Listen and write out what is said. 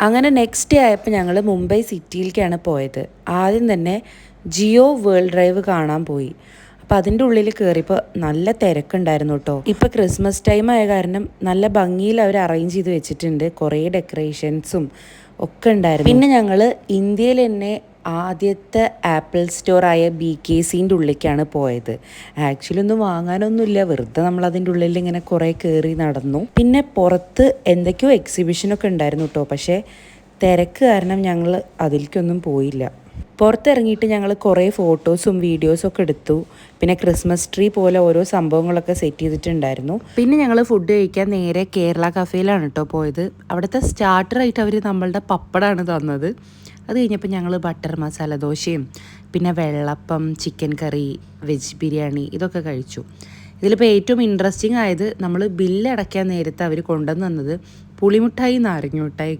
അങ്ങനെ next day ആയപ്പോൾ ഞങ്ങൾ മുംബൈ സിറ്റിയിലേക്കാണ് പോയത്. ആദ്യം തന്നെ ജിയോ വേൾഡ് ഡ്രൈവ് കാണാൻ പോയി. അപ്പോൾ അതിൻ്റെ ഉള്ളിൽ കയറിയപ്പോൾ നല്ല തിരക്കുണ്ടായിരുന്നു കേട്ടോ. ഇപ്പോൾ ക്രിസ്മസ് ടൈം ആയ കാരണം നല്ല ഭംഗിയിൽ അവർ അറേഞ്ച് ചെയ്ത് വെച്ചിട്ടുണ്ട്. കുറേ ഡെക്കറേഷൻസും ഒക്കെ ഉണ്ടായിരുന്നു. പിന്നെ ഞങ്ങൾ ഇന്ത്യയിൽ തന്നെ ആദ്യത്തെ ആപ്പിൾ സ്റ്റോറായ BKCൻ്റെ ഉള്ളിലേക്കാണ് പോയത്. ആക്ച്വലി ഒന്നും വാങ്ങാനൊന്നുമില്ല, വെറുതെ നമ്മളതിൻ്റെ ഉള്ളിൽ ഇങ്ങനെ കുറേ കയറി നടന്നു. പിന്നെ പുറത്ത് എന്തൊക്കെയോ എക്സിബിഷനൊക്കെ ഉണ്ടായിരുന്നു കേട്ടോ. പക്ഷേ തിരക്ക് കാരണം ഞങ്ങൾ അതിലേക്കൊന്നും പോയില്ല. പുറത്തിറങ്ങിയിട്ട് ഞങ്ങൾ കുറേ ഫോട്ടോസും വീഡിയോസും ഒക്കെ എടുത്തു. പിന്നെ ക്രിസ്മസ് ട്രീ പോലെ ഓരോ സംഭവങ്ങളൊക്കെ സെറ്റ് ചെയ്തിട്ടുണ്ടായിരുന്നു. പിന്നെ ഞങ്ങൾ ഫുഡ് കഴിക്കാൻ നേരെ കേരള കഫേയിലാണ് കേട്ടോ പോയത്. അവിടുത്തെ സ്റ്റാർട്ടറായിട്ട് അവർ നമ്മളുടെ പപ്പടമാണ് തന്നത്. അത് കഴിഞ്ഞപ്പോൾ ഞങ്ങൾ ബട്ടർ മസാല ദോശയും പിന്നെ വെള്ളപ്പം, ചിക്കൻ കറി, വെജ് ബിരിയാണി ഇതൊക്കെ കഴിച്ചു. ഇതിലിപ്പോൾ ഏറ്റവും ഇൻട്രസ്റ്റിംഗ് ആയത് നമ്മൾ ബില്ല് അടയ്ക്കാൻ നേരത്ത് അവർ കൊണ്ടുവന്ന് തന്നത് പുളിമുട്ടായി നാരങ്ങ മിഠായി.